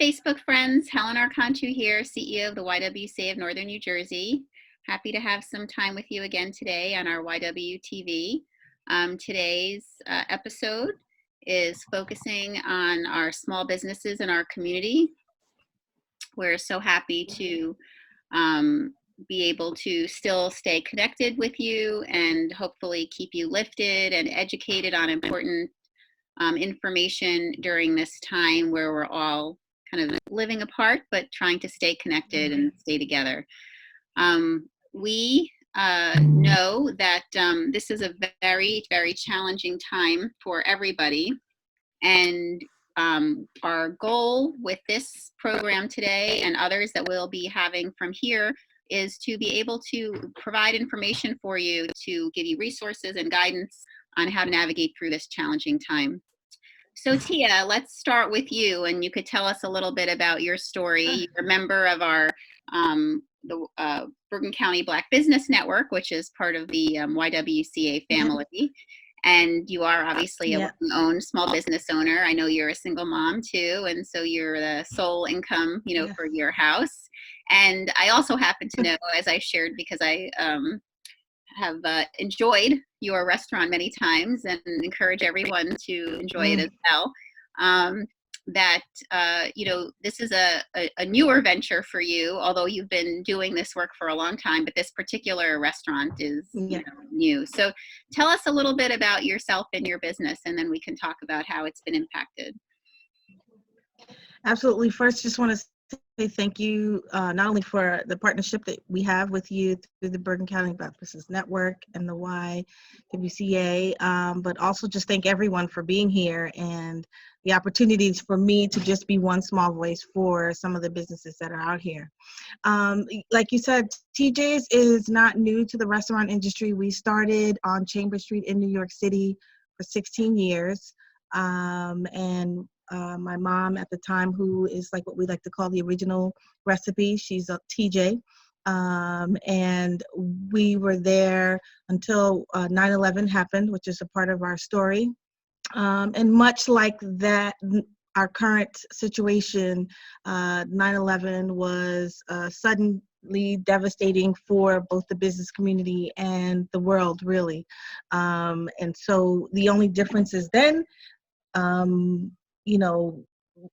Facebook friends, Helen Archontou here, CEO of the YWCA of Northern New Jersey. Happy to have some time with you again today on our YWTV. Today's episode is focusing on our small businesses in our community. We're so happy to be able to still stay connected with you and hopefully keep you lifted and educated on important information during this time where we're all kind of living apart, but trying to stay connected and stay together. We know that this is a very, very challenging time for everybody. And our goal with this program today and others that we'll be having from here is to be able to provide information for you to give you resources and guidance on how to navigate through this challenging time. So Tia, let's start with you, and you could tell us a little bit about your story. You're a member of our Bergen County Black Business Network, which is part of the YWCA family, and you are obviously a own small business owner. I know you're a single mom too, and so you're the sole income, for your house. And I also happen to know, as I shared, because I have enjoyed your restaurant many times and encourage everyone to enjoy it as well. That this is a newer venture for you, although you've been doing this work for a long time, but this particular restaurant is new. So tell us a little bit about yourself and your business, and then we can talk about how it's been impacted. Absolutely. First, just want to say thank you not only for the partnership that we have with you through the Bergen County Black Business Network and the YWCA, but also just thank everyone for being here and the opportunities for me to just be one small voice for some of the businesses that are out here. Like you said, TJ's is not new to the restaurant industry. We started on Chambers Street in New York City for 16 years. My mom at the time, who is like what we like to call the original recipe, she's a TJ. And we were there until 9/11 happened, which is a part of our story. And much like that, our current situation, 9/11 was suddenly devastating for both the business community and the world, really. And so the only difference is then,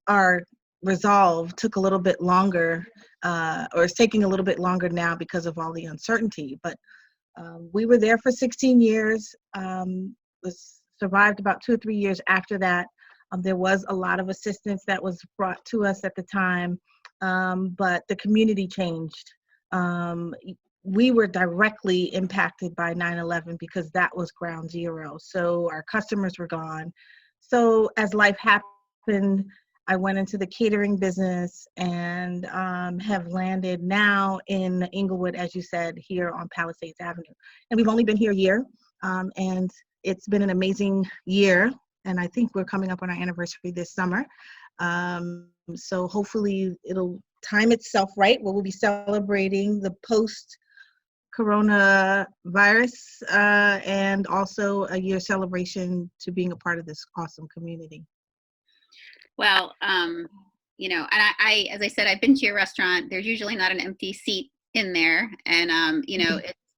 our resolve took a little bit longer, or is taking a little bit longer now because of all the uncertainty. But we were there for 16 years, survived about 2 or 3 years after that. There was a lot of assistance that was brought to us at the time, but the community changed. We were directly impacted by 9/11 because that was ground zero. So our customers were gone. So as life happened, I went into the catering business and have landed now in Inglewood, as you said, here on Palisades Avenue. And we've only been here a year, and it's been an amazing year. And I think we're coming up on our anniversary this summer. So hopefully it'll time itself right, where we'll be celebrating the post-coronavirus and also a year celebration to being a part of this awesome community. Well, and I, as I said, I've been to your restaurant. There's usually not an empty seat in there, and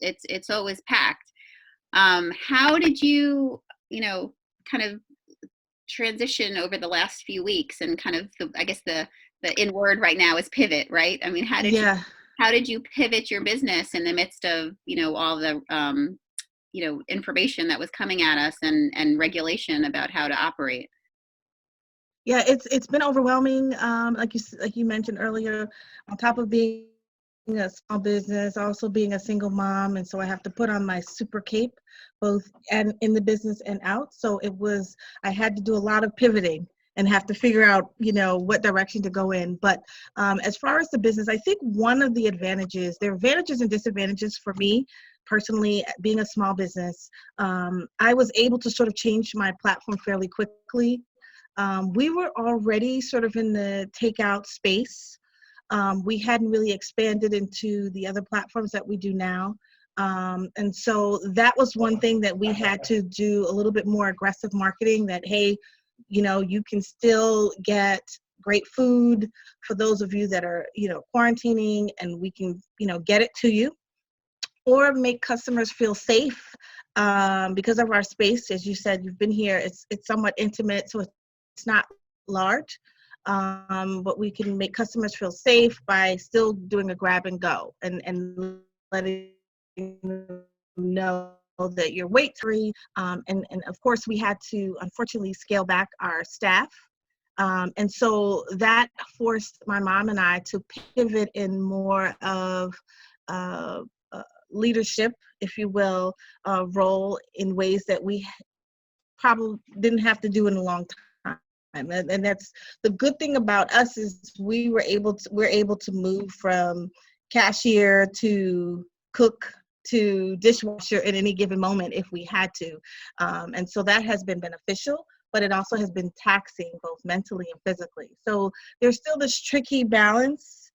it's always packed. How did you, kind of transition over the last few weeks, and kind of I guess the in word right now is pivot, right? I mean, how did you pivot your business in the midst of all the information that was coming at us and regulation about how to operate? Yeah, it's been overwhelming. Like you mentioned earlier, on top of being a small business, also being a single mom, and so I have to put on my super cape, both and in the business and out. So I had to do a lot of pivoting and have to figure out, what direction to go in. But as far as the business, I think one of the advantages, there are advantages and disadvantages for me personally, being a small business. I was able to sort of change my platform fairly quickly. We were already sort of in the takeout space. We hadn't really expanded into the other platforms that we do now. And so that was one thing that we had to do a little bit more aggressive marketing, that, hey, you can still get great food for those of you that are, quarantining, and we can, get it to you, or make customers feel safe because of our space. As you said, you've been here, it's somewhat intimate, so it's not large, but we can make customers feel safe by still doing a grab and go, and letting them know that you're weight free. And of course, we had to unfortunately scale back our staff. And so that forced my mom and I to pivot in more of leadership, if you will, role in ways that we probably didn't have to do in a long time. And that's the good thing about us, is we're able to move from cashier to cook to dishwasher at any given moment if we had to. And so that has been beneficial, but it also has been taxing both mentally and physically. So there's still this tricky balance,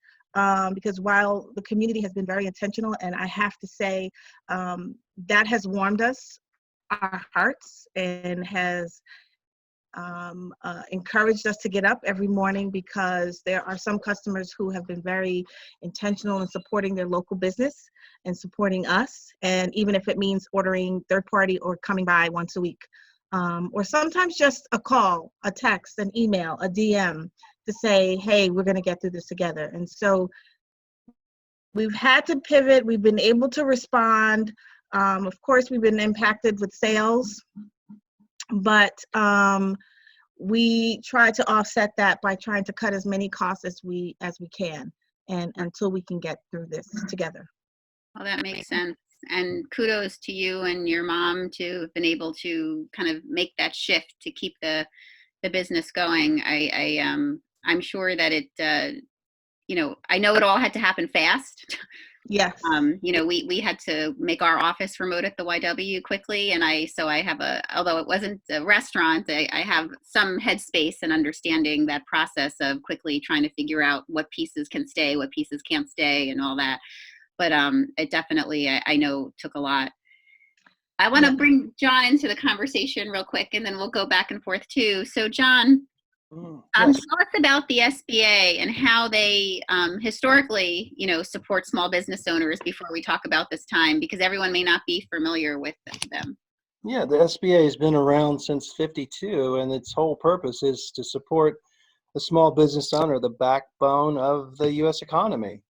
because while the community has been very intentional, and I have to say that has warmed our hearts, and has encouraged us to get up every morning, because there are some customers who have been very intentional in supporting their local business and supporting us. And even if it means ordering third party or coming by once a week, or sometimes just a call, a text, an email, a DM to say, hey, we're going to get through this together. And so we've had to pivot. We've been able to respond. Of course, we've been impacted with sales, but we try to offset that by trying to cut as many costs as we can, and until we can get through this together. Well, that makes sense. And kudos to you and your mom to have been able to kind of make that shift to keep the business going. I'm sure that it, I know it all had to happen fast. Yes. We had to make our office remote at the YW quickly, and I have although it wasn't a restaurant, I have some headspace and understanding that process of quickly trying to figure out what pieces can stay, what pieces can't stay, and all that. But it definitely, I know, took a lot. I want to bring John into the conversation real quick, and then we'll go back and forth too. So John, Yes. tell us about the SBA and how they historically, support small business owners before we talk about this time, because everyone may not be familiar with them. Yeah, the SBA has been around since '52, and its whole purpose is to support the small business owner, the backbone of the U.S. economy.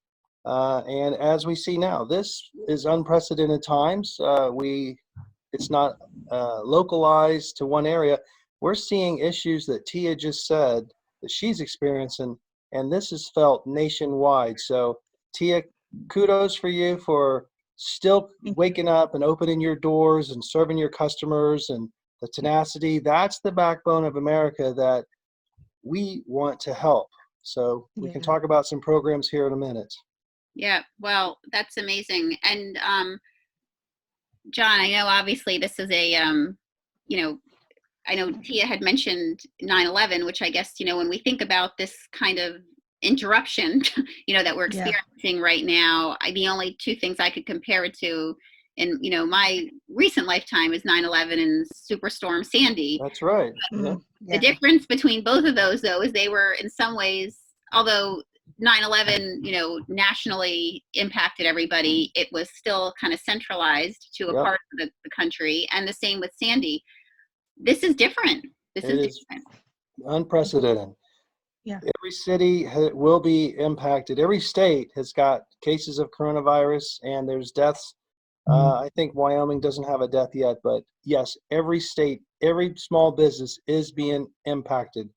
And as we see now, this is unprecedented times. It's not localized to one area. We're seeing issues that Tia just said that she's experiencing, and this is felt nationwide. So Tia, kudos for you for still waking up and opening your doors and serving your customers, and the tenacity. That's the backbone of America that we want to help. So we can talk about some programs here in a minute. Yeah, well, that's amazing. And John, I know obviously this is a, I know Tia had mentioned 9/11, which I guess, when we think about this kind of interruption, that we're experiencing right now, the only two things I could compare it to in, my recent lifetime is 9/11 and Superstorm Sandy. That's right. The difference between both of those, though, is they were in some ways, although 9/11, nationally impacted everybody, it was still kind of centralized to a part of the country. And the same with Sandy. This is different. This is different. Unprecedented. Yeah. Every city will be impacted. Every state has got cases of coronavirus, and there's deaths. I think Wyoming doesn't have a death yet, but yes, every state, every small business is being impacted.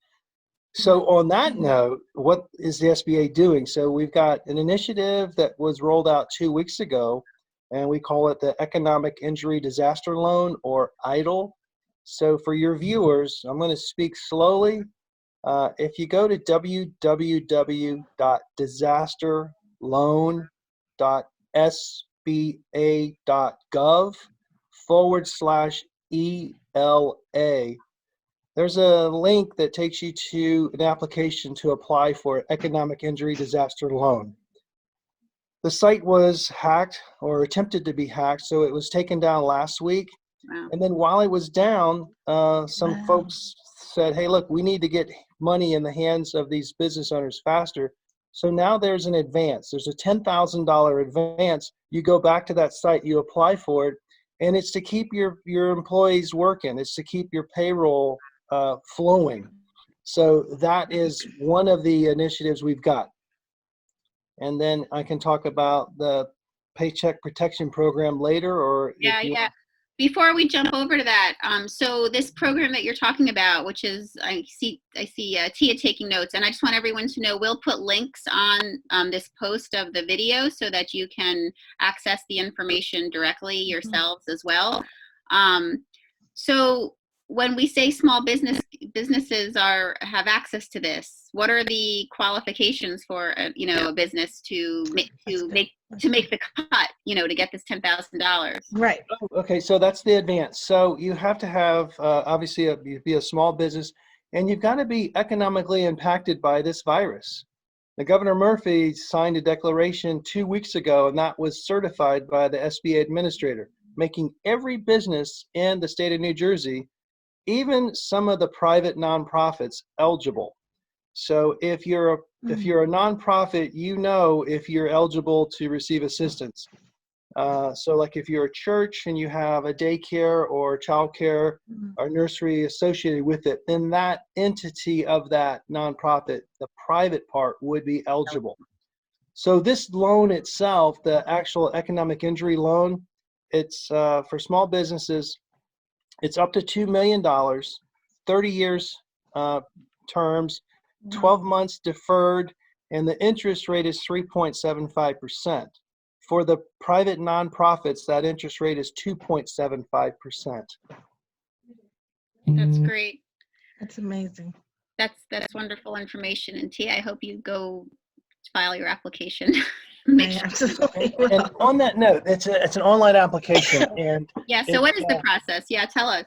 So on that note, what is the SBA doing? So we've got an initiative that was rolled out 2 weeks ago, and we call it the Economic Injury Disaster Loan, or EIDL. So for your viewers, I'm going to speak slowly. If you go to www.disasterloan.sba.gov/ELA, there's a link that takes you to an application to apply for economic injury disaster loan. The site was hacked, or attempted to be hacked, so it was taken down last week. Wow. And then while it was down, some Wow. folks said, hey, look, we need to get money in the hands of these business owners faster. So now there's an advance. There's a $10,000 advance. You go back to that site, you apply for it, and it's to keep your employees working. It's to keep your payroll flowing. So that is one of the initiatives we've got. And then I can talk about the Paycheck Protection Program later, or Yeah, if you yeah. Before we jump over to that, so this program that you're talking about, which is, I see Tia taking notes, and I just want everyone to know we'll put links on this post of the video so that you can access the information directly yourselves as well. So when we say small businesses have access to this, what are the qualifications for a business to make the cut, to get this $10,000? Right. Okay, so that's the advance. So you have to have obviously be a small business, and you've got to be economically impacted by this virus. Now, Governor Murphy signed a declaration 2 weeks ago, and that was certified by the SBA administrator, making every business in the state of New Jersey, even some of the private nonprofits, eligible. So if you're a nonprofit, if you're eligible to receive assistance. So like if you're a church and you have a daycare or childcare or nursery associated with it, then that entity of that nonprofit, the private part, would be eligible. So this loan itself, the actual economic injury loan, it's for small businesses, it's up to $2 million, 30 years terms, 12 months deferred, and the interest rate is 3.75%. For the private nonprofits, that interest rate is 2.75%. That's great. That's amazing. That's wonderful information. And Tia, I hope you go file your application. Make sure. Absolutely. And on that note, it's an online application. And yeah. So what is the process? Yeah, tell us.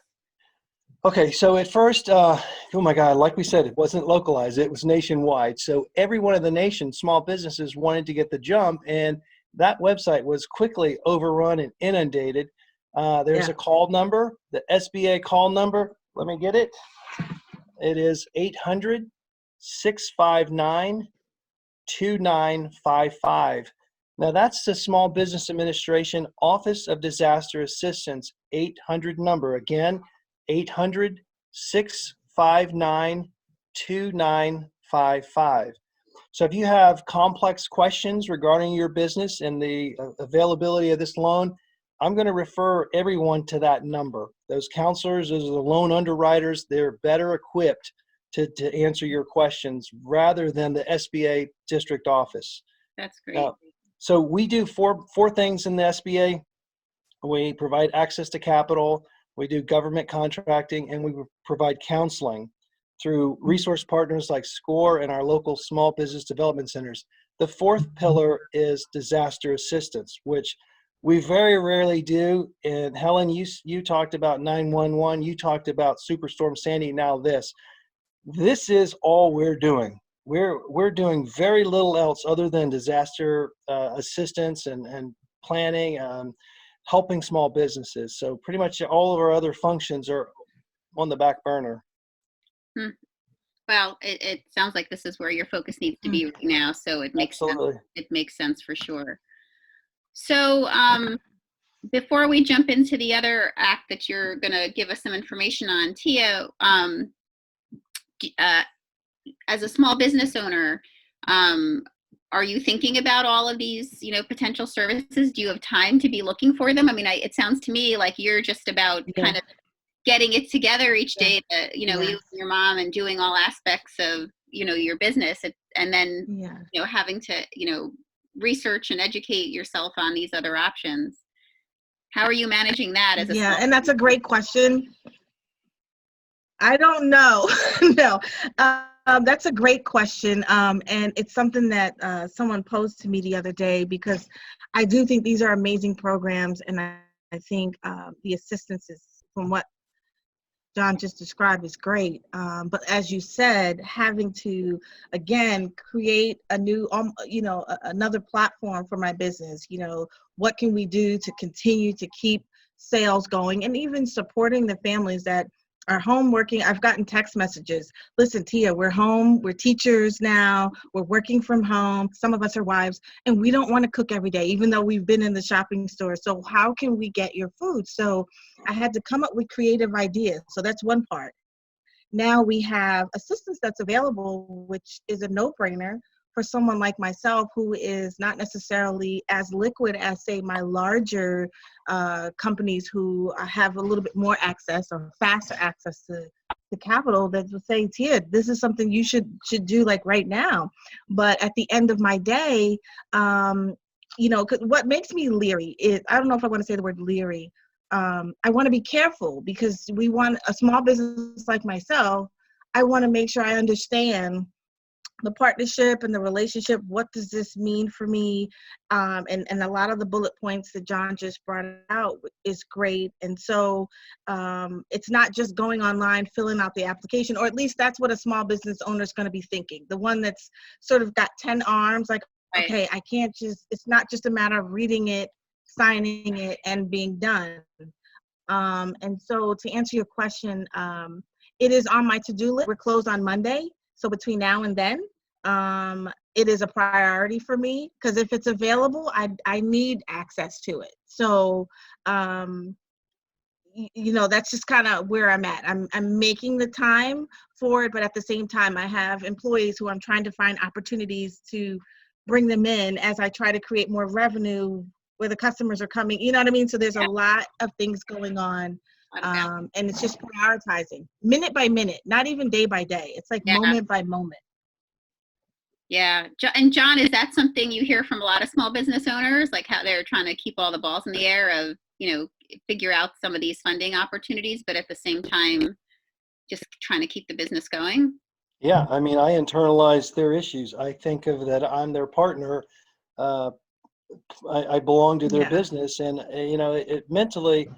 Okay, so at first, oh my God, like we said, it wasn't localized, it was nationwide. So every one of the nation's small businesses wanted to get the jump, and that website was quickly overrun and inundated. There's a call number, the SBA call number. Let me get it. It is 800-659-2955. Now that's the Small Business Administration Office of Disaster Assistance 800 number. Again, 800-659-2955. So if you have complex questions regarding your business and the availability of this loan, I'm going to refer everyone to that number. Those counselors, those are the loan underwriters, they're better equipped to answer your questions rather than the SBA district office. That's great. So we do four things in the SBA. We provide access to capital, we do government contracting, and we provide counseling through resource partners like SCORE and our local small business development centers. The fourth pillar is disaster assistance, which we very rarely do. And Helen, you talked about 911, you talked about Superstorm Sandy, now this. This is all we're doing. We're doing very little else other than disaster assistance and planning, helping small businesses. So pretty much all of our other functions are on the back burner. Well, it sounds like this is where your focus needs to be right now. So it makes sense. It makes sense for sure. So before we jump into the other act that you're going to give us some information on, Tia, as a small business owner, are you thinking about all of these, potential services? Do you have time to be looking for them? I mean, it sounds to me like you're just about kind of getting it together each day, you and your mom, and doing all aspects of, your business, and then, having to, research and educate yourself on these other options. How are you managing that as a and that's a great question. I don't know. No. That's a great question, and it's something that someone posed to me the other day, because I do think these are amazing programs, and I think the assistance is, from what John just described, is great. But as you said, having to, again, create a new, another platform for my business. What can we do to continue to keep sales going, and even supporting the families that are home working. I've gotten text messages. Listen, Tia, we're home. We're teachers now. We're working from home. Some of us are wives, and we don't want to cook every day, even though we've been in the shopping store. So how can we get your food? So I had to come up with creative ideas. So that's one part. Now we have assistance that's available, which is a no-brainer for someone like myself who is not necessarily as liquid as, say, my larger companies who have a little bit more access or faster access to the capital, that will say, Tia, this is something you should do like right now. But at the end of my day, you know, 'cause what makes me leery is, I don't know if I want to say the word leery. I want to be careful because we want a small business like myself. I want to make sure I understand the partnership and the relationship. What does this mean for me? And a lot of the bullet points that John just brought out is great. And so it's not just going online, filling out the application, or at least that's what a small business owner is going to be thinking. The one that's sort of got 10 arms, like, Right. okay, I can't just, it's not just a matter of reading it, signing it, and being done. And so to answer your question, it is on my to-do list. We're closed on Monday. So between now and then, it is a priority for me because if it's available, I need access to it. So, you know, that's just kind of where I'm at. I'm making the time for it, but at the same time, I have employees who I'm trying to find opportunities to bring them in as I try to create more revenue where the customers are coming. You know what I mean? So there's a lot of things going on. And it's just prioritizing minute by minute, not even day by day. It's like Yeah. moment by moment. Yeah. And John, is that something you hear from a lot of small business owners, like how they're trying to keep all the balls in the air of, you know, figure out some of these funding opportunities, but at the same time, just trying to keep the business going? Yeah, I mean, I internalize their issues. I think of that I'm their partner. Uh, I belong to their Yeah. business, and you know, it mentally,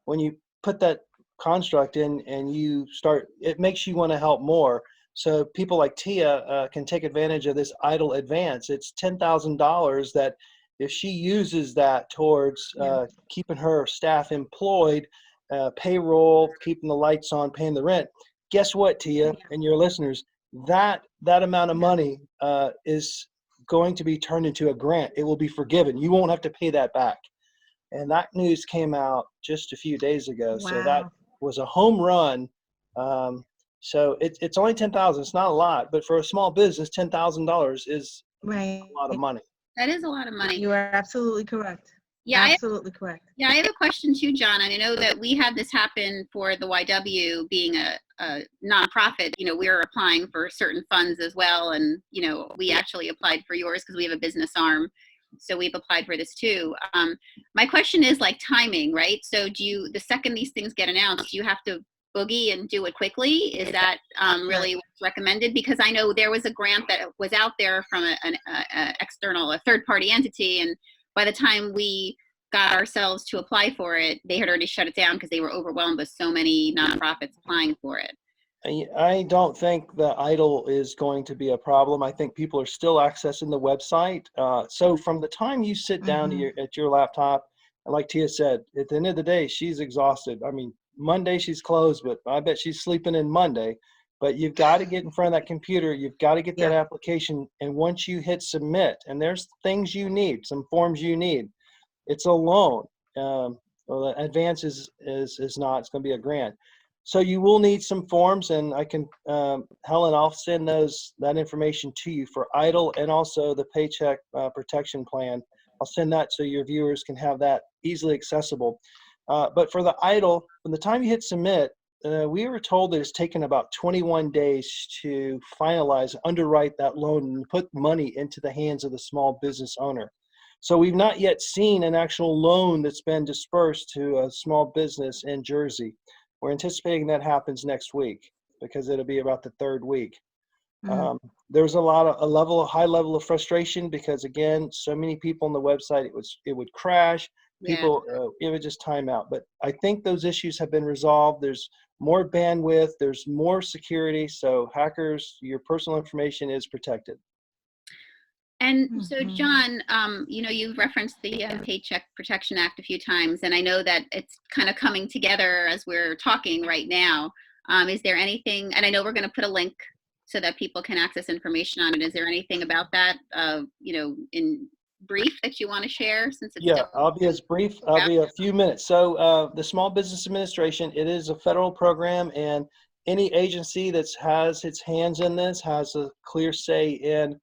when you put that construct in and you start, it makes you want to help more. So people like Tia can take advantage of this idle advance. It's $10,000 that if she uses that towards Yeah. keeping her staff employed, payroll, keeping the lights on, paying the rent. Guess what, Tia, and your listeners, that amount of money is going to be turned into a grant. It will be forgiven. You won't have to pay that back. And that news came out just a few days ago. So that Wow. was a home run. So it's only 10,000. It's not a lot, but for a small business, $10,000 is Right. a lot of money. That is a lot of money. You are absolutely correct. Yeah, Absolutely correct. Yeah, I have a question too, John. I know that we had this happen for the YW being a nonprofit. You know, we were applying for certain funds as well. And, you know, we actually applied for yours because we have a business arm. So we've applied for this too. My question is like timing, right? So the second these things get announced, do you have to boogie and do it quickly? Is that really what's recommended? Because I know there was a grant that was out there from an external, a third party entity. And by the time we got ourselves to apply for it, they had already shut it down because they were overwhelmed with so many nonprofits applying for it. I don't think the idle is going to be a problem. I think people are still accessing the website. So from the time you sit down at your laptop, and like Tia said, at the end of the day, she's exhausted. I mean, Monday she's closed, but I bet she's sleeping in Monday. But you've got to get in front of that computer. You've got to get that application. And once you hit submit, and there's things you need, some forms you need. It's a loan. Well, the advance is not. It's going to be a grant. So you will need some forms, and I can, Helen, I'll send that information to you for EIDL and also the Paycheck Protection Plan. I'll send that so your viewers can have that easily accessible. But for the EIDL, from the time you hit submit, we were told that it's taken about 21 days to finalize, underwrite that loan and put money into the hands of the small business owner. So we've not yet seen an actual loan that's been dispersed to a small business in Jersey. We're anticipating that happens next week because it'll be about the third week. There's a high level of frustration because again, so many people on the website, it would crash. People, it would just time out. But I think those issues have been resolved. There's more bandwidth, there's more security. So hackers, your personal information is protected. And so, Mhm. John, you've referenced the Paycheck Protection Act a few times, and I know that it's kind of coming together as we're talking right now. Is there anything, and I know we're going to put a link so that people can access information on it. Is there anything about that, in brief that you want to share since it's Yeah, still I'll be as brief. I'll about? be a few minutes. So the Small Business Administration, it is a federal program, and any agency that has its hands in this has a clear say in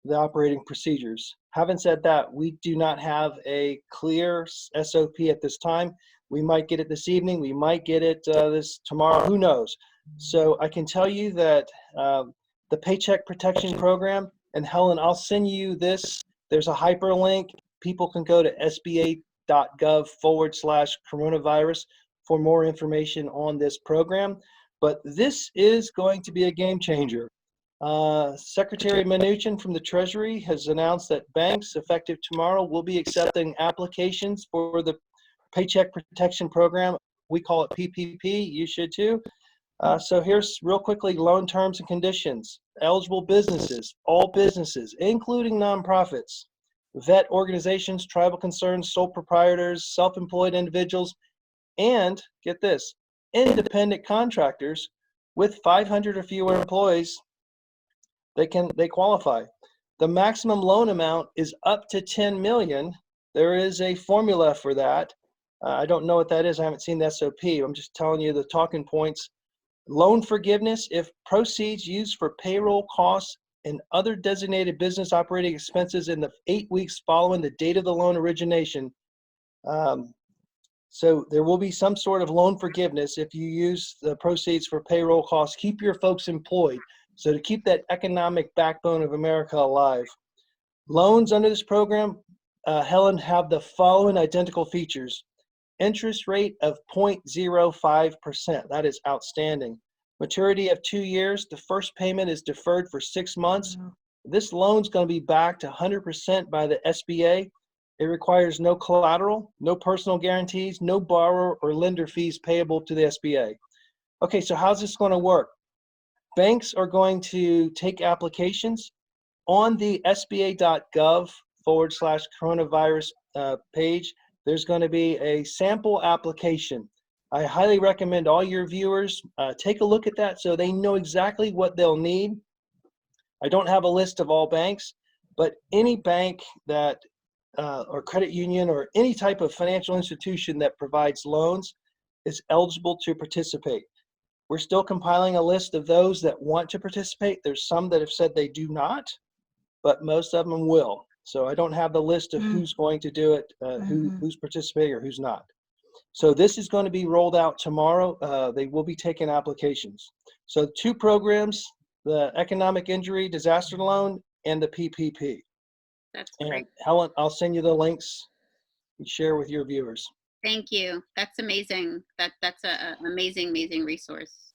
the operating procedures. Having said that, we do not have a clear SOP at this time. We might get it this evening. We might get it this tomorrow. Who knows? So I can tell you that the Paycheck Protection Program, and Helen, I'll send you this. There's a hyperlink. People can go to sba.gov/coronavirus for more information on this program. But this is going to be a game changer. Secretary Mnuchin from the Treasury has announced that banks, effective tomorrow, will be accepting applications for the Paycheck Protection Program. We call it PPP. You should too. So here's real quickly loan terms and conditions. Eligible businesses, all businesses, including nonprofits, vet organizations, tribal concerns, sole proprietors, self-employed individuals, and get this, independent contractors with 500 or fewer employees, they qualify. The maximum loan amount is up to 10 million. There is a formula for that. I don't know what that is. I haven't seen the SOP. I'm just telling you the talking points. Loan forgiveness if proceeds used for payroll costs and other designated business operating expenses in the 8 weeks following the date of the loan origination. So there will be some sort of loan forgiveness if you use the proceeds for payroll costs. Keep your folks employed. So to keep that economic backbone of America alive. Loans under this program, Helen, have the following identical features. Interest rate of 0.05%. That is outstanding. Maturity of 2 years. The first payment is deferred for 6 months. This loan's going to be backed 100% by the SBA. It requires no collateral, no personal guarantees, no borrower or lender fees payable to the SBA. Okay, so how's this going to work? Banks are going to take applications on the sba.gov/coronavirus page. There's going to be a sample application. I highly recommend all your viewers take a look at that so they know exactly what they'll need. I don't have a list of all banks, but any bank that or credit union or any type of financial institution that provides loans is eligible to participate. We're still compiling a list of those that want to participate. There's some that have said they do not, but most of them will. So I don't have the list of who's going to do it, who's participating or who's not. So this is going to be rolled out tomorrow. They will be taking applications. So 2 programs, the economic injury disaster loan and the PPP. That's And great. Helen, I'll send you the links and share with your viewers. Thank you. That's amazing. That's an amazing resource.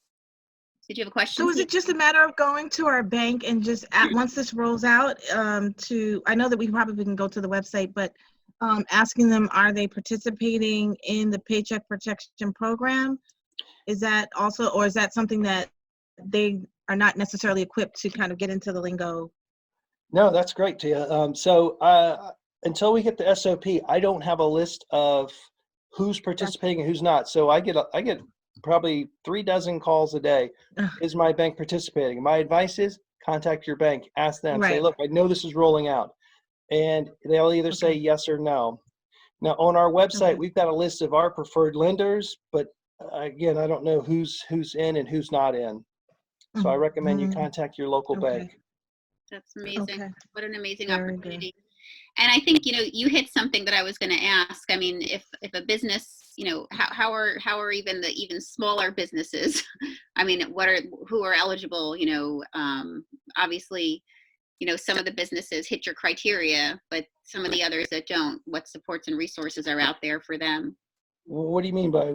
Did you have a question? So is it just a matter of going to our bank and just once this rolls out I know that we probably can go to the website, but asking them, are they participating in the Paycheck Protection Program? Is that also, or is that something that they are not necessarily equipped to kind of get into the lingo? No, that's great, Tia. So until we get the SOP, I don't have a list of who's participating and who's not. So I get probably 3 dozen calls a day. Is my bank participating? My advice is contact your bank, ask them, say, look, I know this is rolling out. And they'll either say yes or no. Now on our website, we've got a list of our preferred lenders, but again, I don't know who's in and who's not in. So I recommend you contact your local bank. That's amazing. What an amazing Very opportunity. And I think, you hit something that I was going to ask. I mean, if a business, how are even smaller businesses? I mean, who are eligible? Obviously, some of the businesses hit your criteria, but some of the others that don't. What supports and resources are out there for them? What do you mean by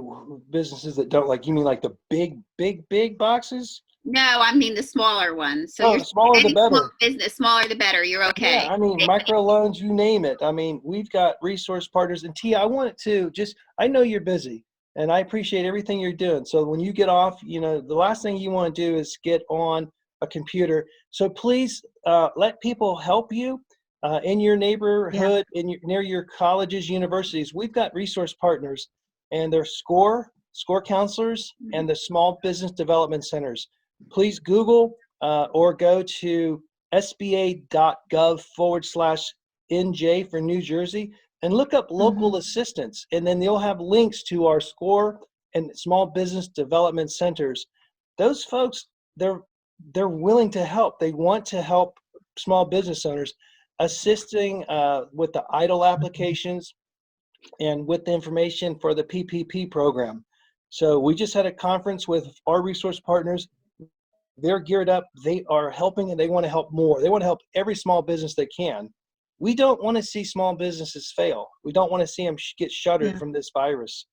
businesses that don't? Like, you mean like the big boxes? No, I mean the smaller ones. So the smaller the better. Business, smaller the better. You're okay. Yeah, I mean, microloans, you name it. I mean, we've got resource partners. And Tia, I wanted to I know you're busy and I appreciate everything you're doing. So when you get off, the last thing you want to do is get on a computer. So please let people help you. in your neighborhood, near your colleges, universities. We've got resource partners, and they're SCORE counselors, and the small business development centers. Please Google or go to sba.gov/NJ for New Jersey and look up local assistance, and then they'll have links to our SCORE and small business development centers. Those folks, they're willing to help. They want to help small business owners, assisting with the EIDL applications and with the information for the PPP program. So we just had a conference with our resource partners. They're geared up. They are helping, and they want to help more. They want to help every small business they can. We don't want to see small businesses fail. We don't want to see them get shuttered from this virus.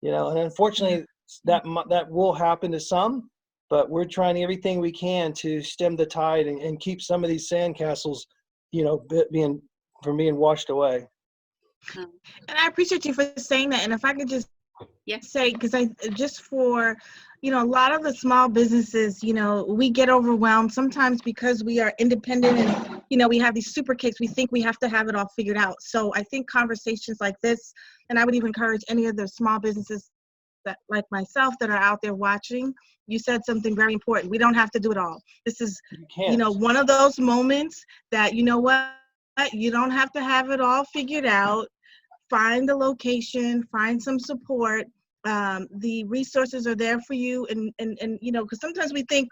And unfortunately, that will happen to some, but we're trying everything we can to stem the tide and keep some of these sandcastles, being washed away. And I appreciate you for saying that. And if I could just say, because for a lot of the small businesses, we get overwhelmed sometimes because we are independent and, we have these super kicks. We think we have to have it all figured out. So I think conversations like this, and I would even encourage any of the small businesses that, like myself, that are out there watching, you said something very important. We don't have to do it all. This is, one of those moments that, you don't have to have it all figured out. Find a location, find some support. The resources are there for you. And because sometimes we think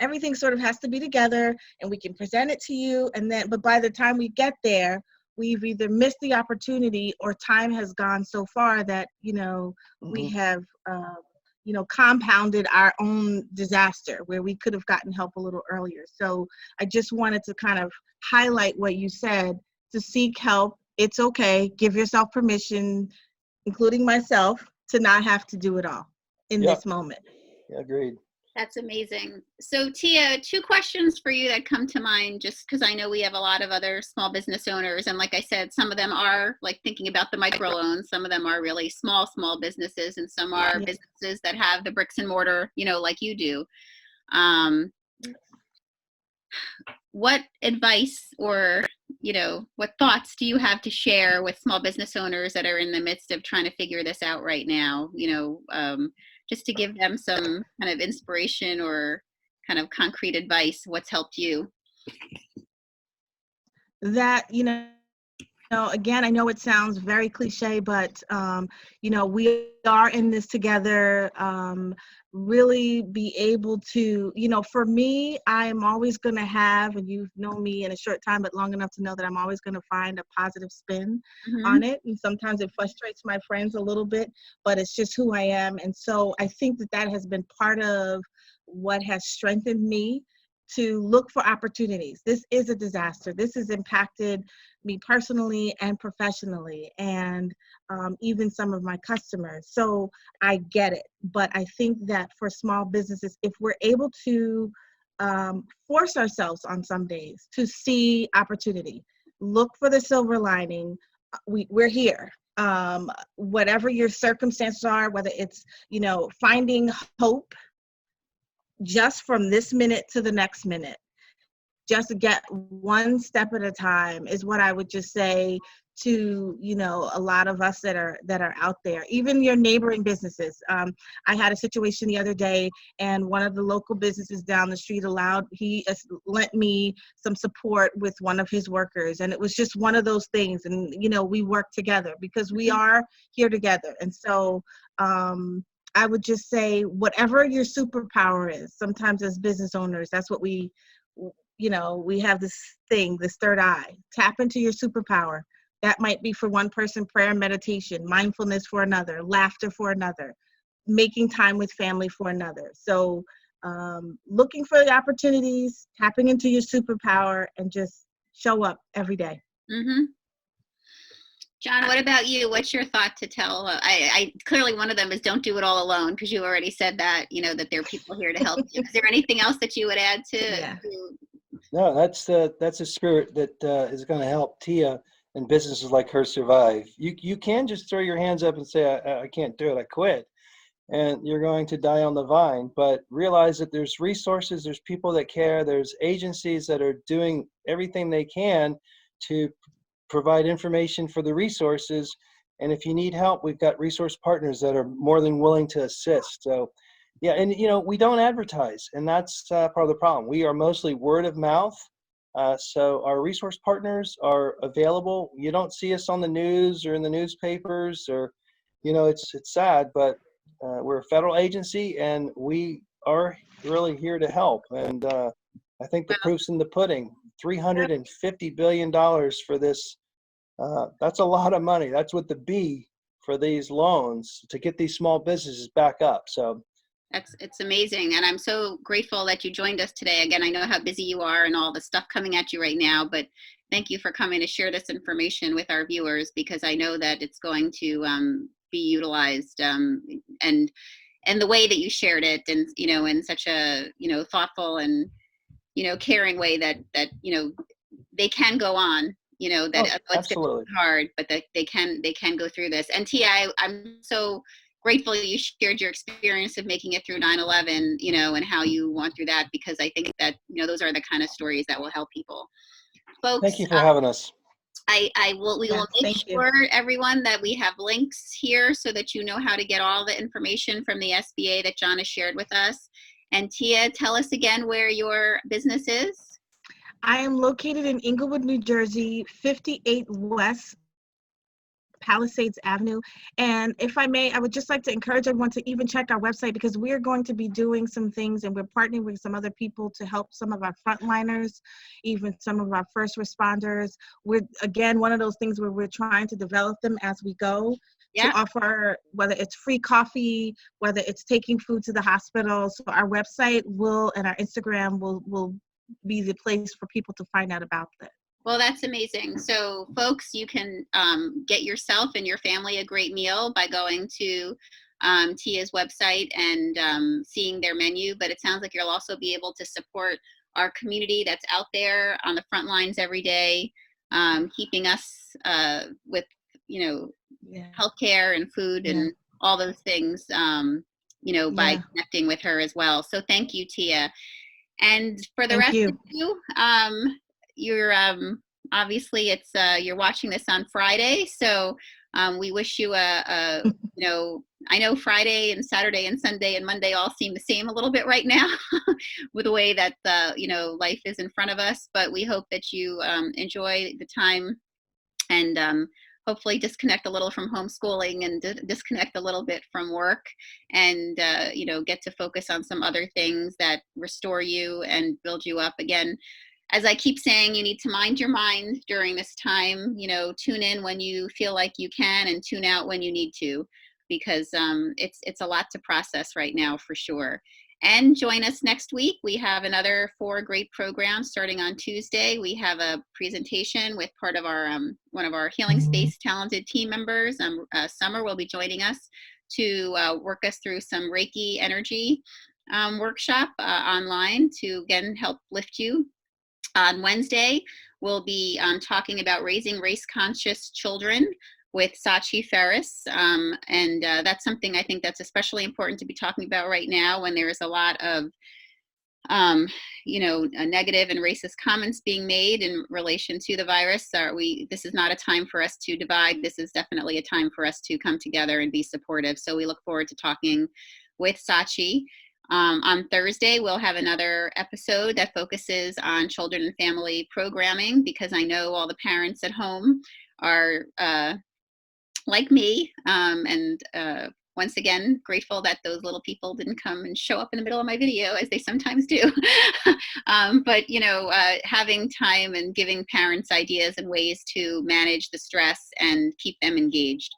everything sort of has to be together and we can present it to you. But by the time we get there, we've either missed the opportunity or time has gone so far that, we have, compounded our own disaster where we could have gotten help a little earlier. So I just wanted to kind of highlight what you said, to seek help. It's okay. Give yourself permission, including myself, to not have to do it all in this moment. Yeah, agreed. That's amazing. So Tia, 2 questions for you that come to mind, just because I know we have a lot of other small business owners. And like I said, some of them are like thinking about the microloans. Some of them are really small businesses, and some are businesses that have the bricks and mortar, like you do. What advice or, what thoughts do you have to share with small business owners that are in the midst of trying to figure this out right now? Just to give them some kind of inspiration or kind of concrete advice, what's helped you? That, again, I know it sounds very cliche, but, we are in this together. Really be able to, for me, I am always going to have, and you've known me in a short time, but long enough to know that I'm always going to find a positive spin on it. And sometimes it frustrates my friends a little bit, but it's just who I am. And so I think that has been part of what has strengthened me to look for opportunities. This is a disaster. This has impacted me personally and professionally, and even some of my customers. So I get it. But I think that for small businesses, if we're able to force ourselves on some days to see opportunity, look for the silver lining, we're here. Whatever your circumstances are, whether it's, finding hope just from this minute to the next minute, just to get one step at a time, is what I would just say to, a lot of us that are out there, even your neighboring businesses. I had a situation the other day, and one of the local businesses down the street he lent me some support with one of his workers. And it was just one of those things. And, we work together because we are here together. And so, I would just say, whatever your superpower is, sometimes as business owners, that's what we have this thing, this third eye. Tap into your superpower. That might be for one person, prayer and meditation, mindfulness for another, laughter for another, making time with family for another. So looking for the opportunities, tapping into your superpower, and just show up every day. Mm-hmm. John, what about you? What's your thought to tell? I clearly one of them is don't do it all alone, because you already said that, that there are people here to help you. Is there anything else that you would add to? No, that's a spirit that is going to help Tia and businesses like her survive. You can just throw your hands up and say, I can't do it, I quit. And you're going to die on the vine. But realize that there's resources, there's people that care, there's agencies that are doing everything they can to provide information for the resources. And if you need help, we've got resource partners that are more than willing to assist. So, yeah, and we don't advertise, and that's part of the problem. We are mostly word of mouth. So our resource partners are available. You don't see us on the news or in the newspapers, or, it's sad, but we're a federal agency, and we are really here to help. And I think the proof's in the pudding. $350 billion for this. That's a lot of money. That's with the B for these loans to get these small businesses back up. So it's amazing. And I'm so grateful that you joined us today. Again, I know how busy you are and all the stuff coming at you right now, but thank you for coming to share this information with our viewers, because I know that it's going to be utilized and the way that you shared it, and, in such a, thoughtful and, caring way that, they can go on, that it's absolutely hard, but that they can go through this. And Tia, I'm so grateful you shared your experience of making it through 9/11, and how you went through that, because I think that, those are the kind of stories that will help people. Folks, thank you for having us. we will make sure, everyone, that we have links here so that you know how to get all the information from the SBA that John has shared with us. And Tia, tell us again where your business is. I am located in Englewood, New Jersey, 58 West Palisades Avenue. And if I may, I would just like to encourage everyone to even check our website, because we're going to be doing some things, and we're partnering with some other people to help some of our frontliners, even some of our first responders. We're, again, one of those things where we're trying to develop them as we go. To offer, whether it's free coffee, whether it's taking food to the hospital. So our website and our Instagram will be the place for people to find out about that. Well, that's amazing. So, folks, you can get yourself and your family a great meal by going to Tia's website and seeing their menu. But it sounds like you'll also be able to support our community that's out there on the front lines every day, keeping us with, healthcare and food and all those things, by connecting with her as well. So thank you, Tia. And for the rest of you, you're obviously you're watching this on Friday, so we wish you I know Friday and Saturday and Sunday and Monday all seem the same a little bit right now with the way that life is in front of us, but we hope that you enjoy the time and hopefully disconnect a little from homeschooling and disconnect a little bit from work, and get to focus on some other things that restore you and build you up. Again, as I keep saying, you need to mind your mind during this time. Tune in when you feel like you can, and tune out when you need to, because it's a lot to process right now, for sure. And join us next week. We have another 4 great programs starting on Tuesday. We have a presentation with part of our one of our Healing Space talented team members. Summer will be joining us to work us through some Reiki energy workshop online to, again, help lift you. On Wednesday, we'll be talking about raising race-conscious children with Sachi Ferris, and that's something I think that's especially important to be talking about right now, when there is a lot of negative and racist comments being made in relation to the virus. This is not a time for us to divide. This is definitely a time for us to come together and be supportive. So we look forward to talking with Sachi. On Thursday, we'll have another episode that focuses on children and family programming, because I know all the parents at home are like me, and once again, grateful that those little people didn't come and show up in the middle of my video, as they sometimes do. But having time and giving parents ideas and ways to manage the stress and keep them engaged.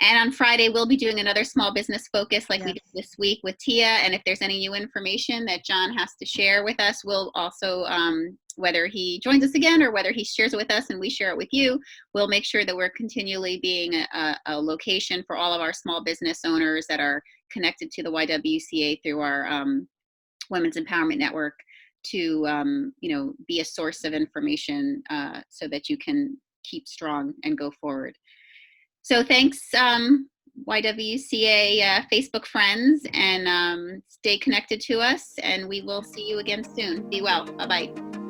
And on Friday, we'll be doing another small business focus like we did this week with Tia. And if there's any new information that John has to share with us, we'll also, whether he joins us again or whether he shares it with us and we share it with you, we'll make sure that we're continually being a location for all of our small business owners that are connected to the YWCA through our Women's Empowerment Network to, be a source of information so that you can keep strong and go forward. So thanks, YWCA Facebook friends, and stay connected to us, and we will see you again soon. Be well. Bye-bye.